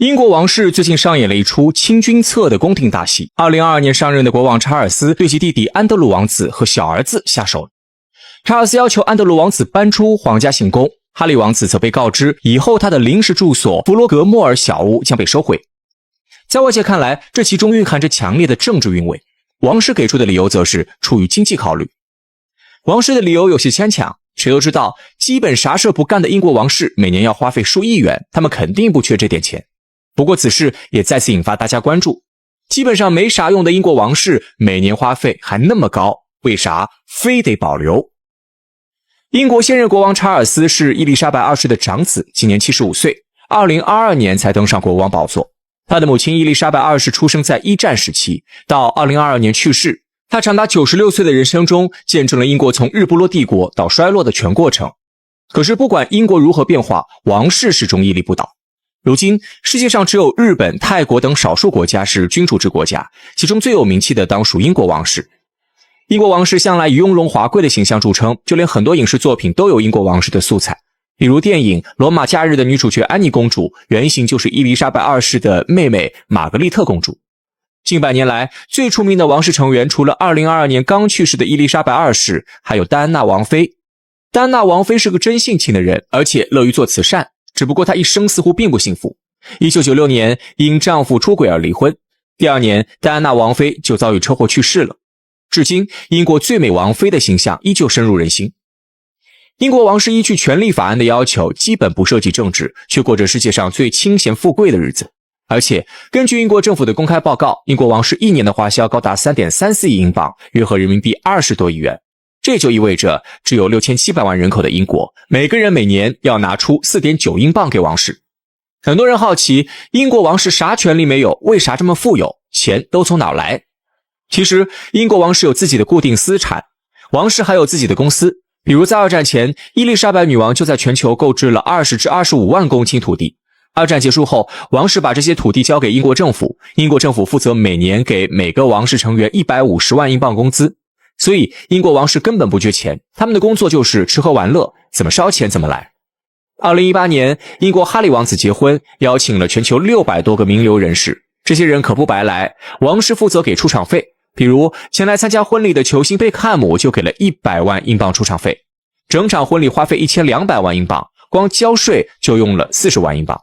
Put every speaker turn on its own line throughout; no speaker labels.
英国王室最近上演了一出清君侧的宫廷大戏。2022年上任的国王查尔斯对其弟弟安德鲁王子和小儿子下手了。查尔斯要求安德鲁王子搬出皇家行宫，哈利王子则被告知以后他的临时住所弗罗格莫尔小屋将被收回。在外界看来，这其中蕴含着强烈的政治韵味。王室给出的理由则是出于经济考虑。王室的理由有些牵强，谁都知道基本啥事不干的英国王室每年要花费数亿元，他们肯定不缺这点钱。不过此事也再次引发大家关注，基本上没啥用的英国王室每年花费还那么高，为啥非得保留？英国现任国王查尔斯是伊丽莎白2世的长子，今年75岁，2022年才登上国王宝座。他的母亲伊丽莎白2世出生在一战时期，到2022年去世。他长达96岁的人生中，见证了英国从日不落帝国到衰落的全过程。可是不管英国如何变化，王室始终屹立不倒。如今世界上只有日本、泰国等少数国家是君主制国家，其中最有名气的当属英国王室。英国王室向来以雍容华贵的形象著称，就连很多影视作品都有英国王室的素材。比如电影《罗马假日》的女主角安妮公主，原型就是伊丽莎白2世的妹妹玛格丽特公主。近百年来，最出名的王室成员除了2022年刚去世的伊丽莎白2世，还有戴安娜王妃。戴安娜王妃是个真性情的人，而且乐于做慈善，只不过她一生似乎并不幸福。1996年因丈夫出轨而离婚，第2年戴安娜王妃就遭遇车祸去世了。至今，英国最美王妃的形象依旧深入人心。英国王室依据权利法案的要求，基本不涉及政治，却过着世界上最清闲富贵的日子。而且根据英国政府的公开报告，英国王室一年的花销高达 3.34 亿英镑，约合人民币20多亿元。这就意味着只有6700万人口的英国，每个人每年要拿出 4.9 英镑给王室。很多人好奇，英国王室啥权利没有，为啥这么富有，钱都从哪来？其实英国王室有自己的固定资产，王室还有自己的公司。比如在二战前，伊丽莎白女王就在全球购置了20至25万公顷土地。二战结束后，王室把这些土地交给英国政府，英国政府负责每年给每个王室成员150万英镑工资。所以英国王室根本不缺钱，他们的工作就是吃喝玩乐，怎么烧钱怎么来。2018年，英国哈利王子结婚，邀请了全球600多个名流人士，这些人可不白来，王室负责给出场费。比如前来参加婚礼的球星贝克汉姆就给了100万英镑出场费，整场婚礼花费1200万英镑，光交税就用了40万英镑。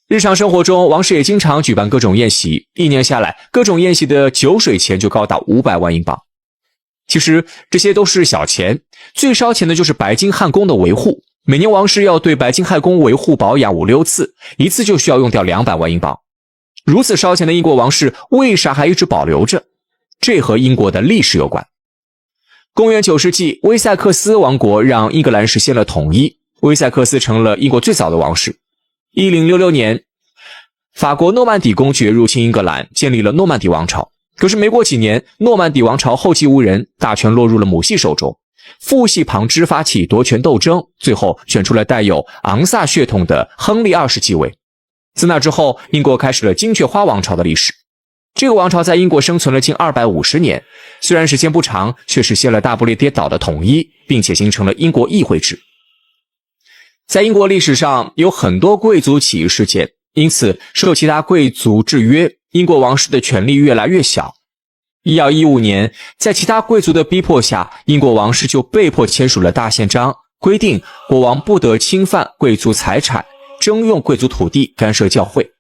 日常生活中，王室也经常举办各种宴席，一年下来，各种宴席的酒水钱就高达500万英镑。其实这些都是小钱，最烧钱的就是白金汉宫的维护。每年王室要对白金汉宫维护保养5-6次，一次就需要用掉200万英镑。如此烧钱的英国王室为啥还一直保留着？这和英国的历史有关。公元9世纪，威塞克斯王国让英格兰实现了统一，威塞克斯成了英国最早的王室。1066年，法国诺曼底公爵入侵英格兰，建立了诺曼底王朝。可是没过几年，诺曼底王朝后继无人，大权落入了母系手中。父系旁支发起夺权斗争，最后选出了带有昂萨血统的亨利2世继位。自那之后，英国开始了金雀花王朝的历史。这个王朝在英国生存了近250年，虽然时间不长，却实现了大不列颠岛的统一，并且形成了英国议会制。在英国历史上有很多贵族起义事件，因此受其他贵族制约，英国王室的权力越来越小。1115年，在其他贵族的逼迫下，英国王室就被迫签署了大宪章，规定国王不得侵犯贵族财产，征用贵族土地，干涉教会。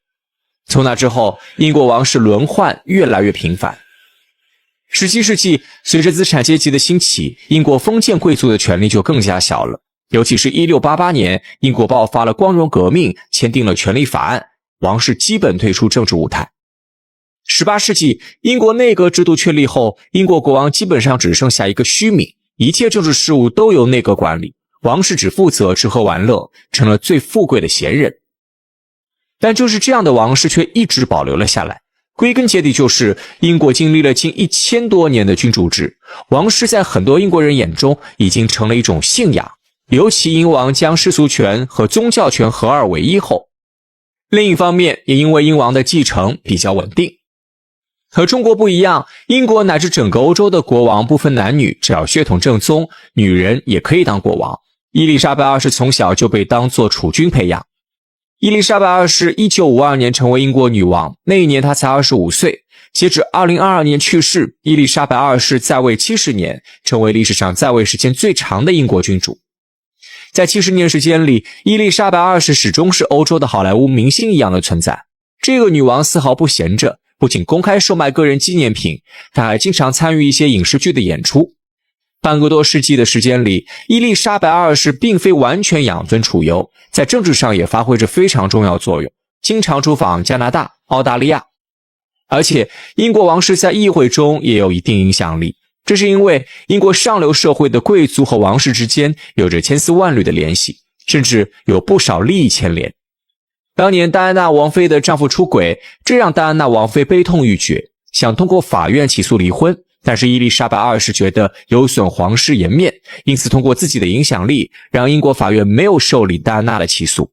从那之后，英国王室轮换越来越频繁。17世纪，随着资产阶级的兴起，英国封建贵族的权力就更加小了。尤其是1688年，英国爆发了光荣革命，签订了权利法案，王室基本退出政治舞台。18世纪，英国内阁制度确立后，英国国王基本上只剩下一个虚名，一切政治事务都由内阁管理，王室只负责吃喝玩乐，成了最富贵的闲人。但就是这样的王室却一直保留了下来，归根结底就是英国经历了近1000多年的君主制，王室在很多英国人眼中已经成了一种信仰。尤其英王将世俗权和宗教权合二为一后，另一方面也因为英王的继承比较稳定。和中国不一样，英国乃至整个欧洲的国王不分男女，只要血统正宗，女人也可以当国王。伊丽莎白2世从小就被当作储君培养。伊丽莎白二世1952年成为英国女王，那一年她才25岁。截止2022年去世，伊丽莎白二世在位70年，成为历史上在位时间最长的英国君主。在70年时间里，伊丽莎白二世始终是欧洲的好莱坞明星一样的存在。这个女王丝毫不闲着，不仅公开售卖个人纪念品，她还经常参与一些影视剧的演出。半个多世纪的时间里，伊丽莎白二世并非完全养尊处优，在政治上也发挥着非常重要作用，经常出访加拿大、澳大利亚。而且英国王室在议会中也有一定影响力，这是因为英国上流社会的贵族和王室之间有着千丝万缕的联系，甚至有不少利益牵连。当年戴安娜王妃的丈夫出轨，这让戴安娜王妃悲痛欲绝，想通过法院起诉离婚，但是伊丽莎白二世觉得有损皇室颜面，因此通过自己的影响力，让英国法院没有受理戴安娜的起诉。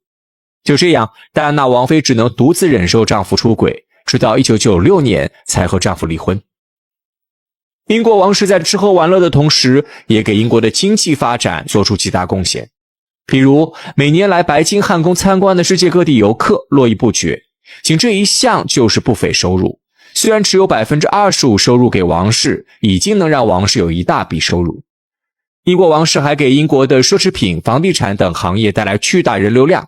就这样，戴安娜王妃只能独自忍受丈夫出轨，直到1996年才和丈夫离婚。英国王室在吃喝玩乐的同时，也给英国的经济发展做出极大贡献。比如，每年来白金汉宫参观的世界各地游客络绎不绝，仅这一项就是不菲收入。虽然只有 25% 收入给王室，已经能让王室有一大笔收入。英国王室还给英国的奢侈品、房地产等行业带来巨大人流量。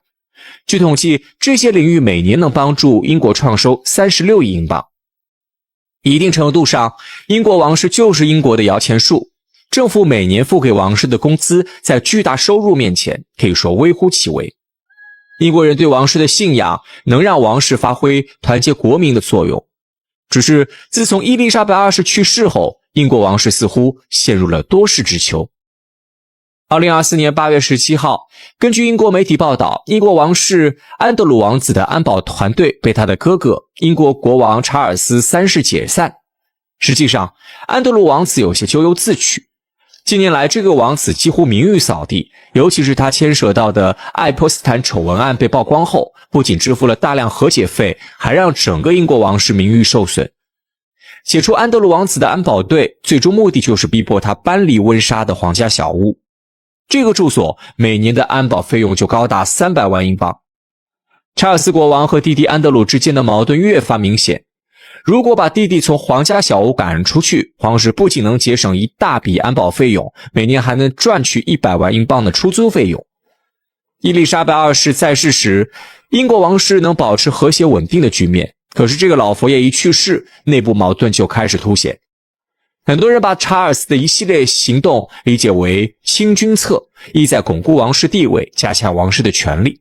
据统计，这些领域每年能帮助英国创收36亿英镑。一定程度上，英国王室就是英国的摇钱树。政府每年付给王室的工资，在巨大收入面前可以说微乎其微。英国人对王室的信仰能让王室发挥团结国民的作用。只是自从伊丽莎白二世去世后，英国王室似乎陷入了多事之秋。2024年8月17号，根据英国媒体报道，英国王室安德鲁王子的安保团队被他的哥哥英国国王查尔斯3世解散。实际上，安德鲁王子有些咎由自取。近年来，这个王子几乎名誉扫地，尤其是他牵涉到的爱泼斯坦丑闻案被曝光后，不仅支付了大量和解费，还让整个英国王室名誉受损。解除安德鲁王子的安保队，最终目的就是逼迫他搬离温莎的皇家小屋。这个住所每年的安保费用就高达300万英镑。查尔斯国王和弟弟安德鲁之间的矛盾越发明显。如果把弟弟从皇家小屋赶出去，皇室不仅能节省一大笔安保费用，每年还能赚取100万英镑的出租费用。伊丽莎白二世在世时，英国王室能保持和谐稳定的局面，可是这个老佛爷一去世，内部矛盾就开始凸显。很多人把查尔斯的一系列行动理解为清君侧，意在巩固王室地位，加强王室的权力。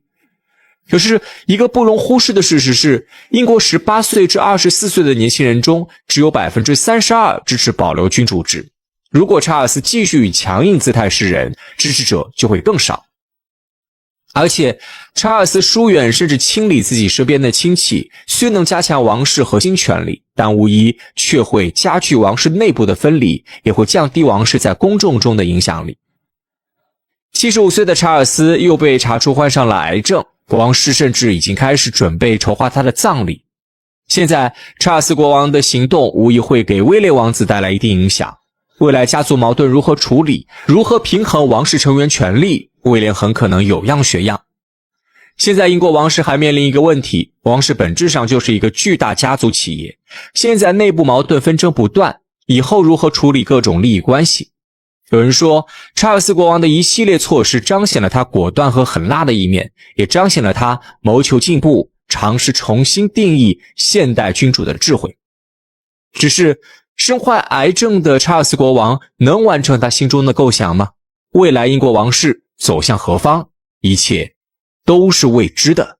可是一个不容忽视的事实是，英国18岁至24岁的年轻人中，只有 32% 支持保留君主制。如果查尔斯继续以强硬姿态示人，支持者就会更少。而且查尔斯疏远甚至清理自己身边的亲戚，虽能加强王室核心权力，但无疑却会加剧王室内部的分离，也会降低王室在公众中的影响力。75岁的查尔斯又被查出患上了癌症，王室甚至已经开始准备筹划他的葬礼。现在查尔斯国王的行动无疑会给威廉王子带来一定影响。未来家族矛盾如何处理，如何平衡王室成员权利，威廉很可能有样学样。现在英国王室还面临一个问题，王室本质上就是一个巨大家族企业，现在内部矛盾纷争不断，以后如何处理各种利益关系？有人说，查尔斯国王的一系列措施彰显了他果断和狠辣的一面，也彰显了他谋求进步，尝试重新定义现代君主的智慧。只是身患癌症的查尔斯国王能完成他心中的构想吗？未来英国王室走向何方，一切都是未知的。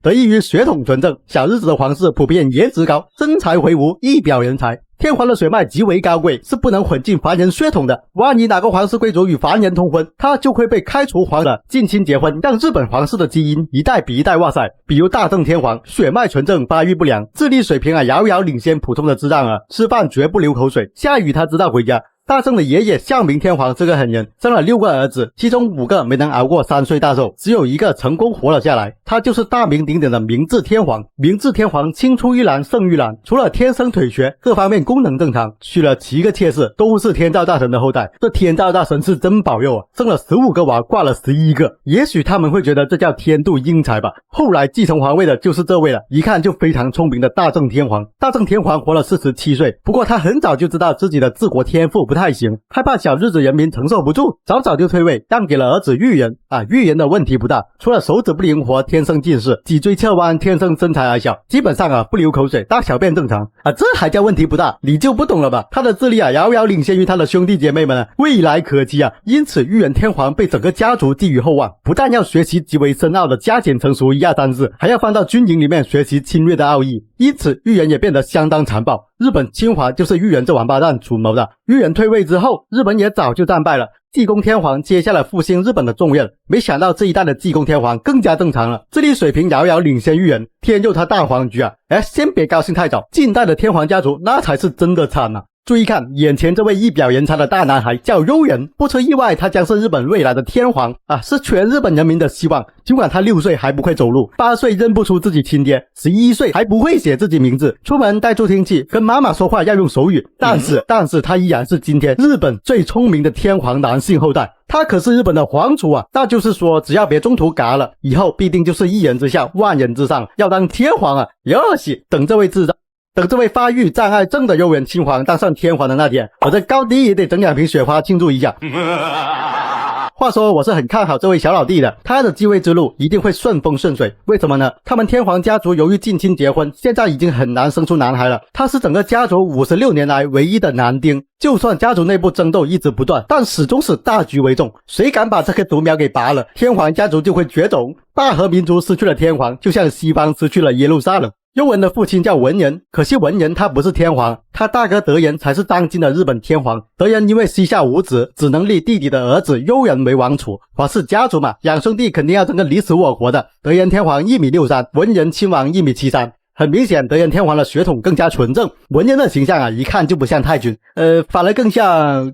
得益于血统纯正，小日子的皇室普遍颜值高，身材魁梧，一表人才。天皇的血脉极为高贵，是不能混进凡人血统的。万一哪个皇室贵族与凡人通婚，他就会被开除皇的近亲结婚，让日本皇室的基因一代比一代哇塞。比如大正天皇，血脉纯正，发育不良，智力水平遥遥领先普通的智障儿，吃饭绝不流口水，下雨他知道回家。大正的爷爷孝明天皇是个狠人，生了6个儿子，其中5个没能熬过3岁大寿，只有1个成功活了下来。他就是大名鼎鼎的明治天皇。明治天皇青出于蓝胜于蓝，除了天生腿瘸，各方面功能正常，娶了7个妾室，都是天照大神的后代。这天照大神是真保佑啊，生了15个娃，挂了11个。也许他们会觉得这叫天妒英才吧。后来继承皇位的就是这位了，一看就非常聪明的大正天皇。大正天皇活了47岁，不过他很早就知道自己的治国天赋不太行，害怕小日子人民承受不住，早早就退位，让给了儿子裕仁。裕仁的问题不大，除了手指不灵活，天生近视，脊椎侧弯，天生身材矮小，基本上不流口水，大小便正常这还叫问题不大？你就不懂了吧？他的智力遥遥领先于他的兄弟姐妹们未来可期因此裕仁天皇被整个家族寄予厚望，不但要学习极为深奥的加减乘除1、2、3、4，还要放到军营里面学习侵略的奥义，因此裕仁也变得相当残暴。日本侵华就是裕仁这王八蛋主谋的。裕仁退位之后，日本也早就战败了，济公天皇接下了复兴日本的重任。没想到这一代的济公天皇更加正常了，智力水平遥遥领先裕仁，天佑他大皇局先别高兴太早，近代的天皇家族那才是真的惨注意看，眼前这位一表人才的大男孩叫悠仁，不出意外，他将是日本未来的天皇是全日本人民的希望。尽管他6岁还不会走路，8岁认不出自己亲爹，11岁还不会写自己名字，出门带助听器，跟妈妈说话要用手语。但是他依然是今天日本最聪明的天皇男性后代。他可是日本的皇储那就是说只要别中途嘎了，以后必定就是一人之下万人之上，要当天皇哟西，等这位发育障碍症的悠仁亲王当上天皇的那天，我这高低也得整2瓶雪花庆祝一下。话说我是很看好这位小老弟的，他的继位之路一定会顺风顺水。为什么呢？他们天皇家族由于近亲结婚，现在已经很难生出男孩了。他是整个家族56年来唯一的男丁，就算家族内部争斗一直不断，但始终是大局为重，谁敢把这棵独苗给拔了，天皇家族就会绝种。大和民族失去了天皇，就像西方失去了耶路撒冷。悠仁的父亲叫文仁，可惜文仁他不是天皇，他大哥德仁才是当今的日本天皇。德仁因为膝下无子，只能立弟弟的儿子悠仁为王储。皇室家族嘛，养兄弟肯定要争个你死我活的。德仁天皇1.63米，文仁亲王1.73米。很明显，德仁天皇的血统更加纯正，文仁的形象一看就不像太君，反而更像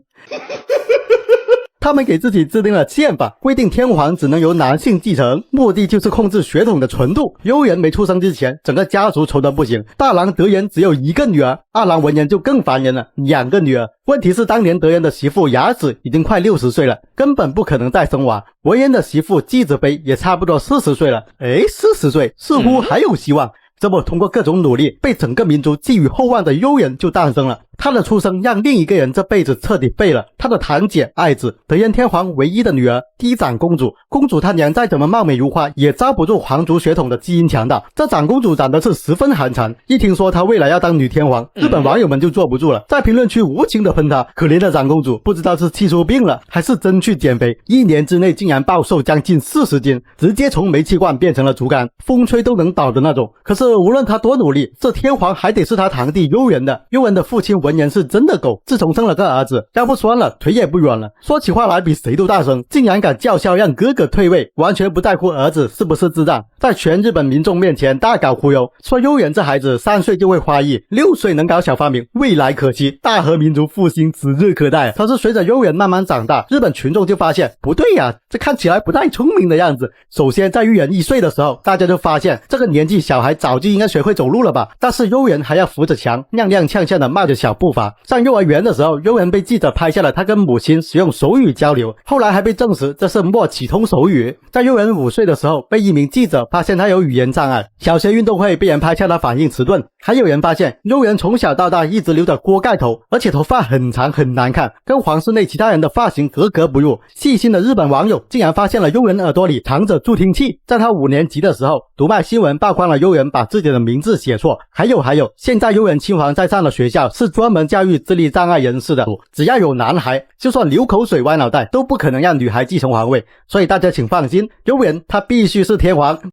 他们给自己制定了宪法，规定天皇只能由男性继承，目的就是控制血统的纯度。悠仁没出生之前，整个家族愁得不行，大郎德仁只有1个女儿，二郎文仁就更烦人了，2个女儿。问题是当年德仁的媳妇雅子已经快60岁了，根本不可能再生娃。文仁的媳妇纪子妃也差不多40岁了，40岁似乎还有希望。这不，通过各种努力，被整个民族寄予厚望的悠仁就诞生了。他的出生让另一个人这辈子彻底废了，他的堂姐爱子，德仁天皇唯一的女儿嫡长公主。公主她娘再怎么貌美如花，也遭不住皇族血统的基因强大。这长公主长得是十分寒碜，一听说她未来要当女天皇，日本网友们就坐不住了，在评论区无情的喷她。可怜的长公主不知道是气出病了还是真去减肥，1年之内竟然暴瘦将近40斤，直接从煤气罐变成了竹竿，风吹都能倒的那种。可是无论她多努力，这天皇还得是她堂弟悠仁的。悠仁的父亲文仁是真的狗，自从生了个儿子，腰不酸了，腿也不软了，说起话来比谁都大声，竟然敢叫嚣让哥哥退位，完全不在乎儿子是不是智障，在全日本民众面前大搞忽悠，说悠仁这孩子3岁就会花艺，6岁能搞小发明，未来可期，大和民族复兴指日可待。可是随着悠仁慢慢长大，日本群众就发现不对这看起来不太聪明的样子。首先在悠仁1岁的时候，大家就发现这个年纪小孩早就应该学会走路了吧，但是悠仁还要扶着墙踉踉跄跄的迈着小步伐。上幼儿园的时候，悠仁被记者拍下了他跟母亲使用手语交流，后来还被证实这是默启通手语。在悠仁5岁的时候，被一名记者发现他有语言障碍，小学运动会被人拍下他反应迟钝。还有人发现悠仁从小到大一直留着锅盖头，而且头发很长很难看，跟皇室内其他人的发型格格不入。细心的日本网友竟然发现了悠仁耳朵里藏着助听器。在他5年级的时候，读卖新闻曝光了悠仁把自己的名字写错。还有现在悠仁亲王在上的学校是专门教育智力障碍人士的，只要有男孩，就算流口水歪脑袋都不可能让女孩继承皇位。所以大家请放心，悠仁他必须是天皇。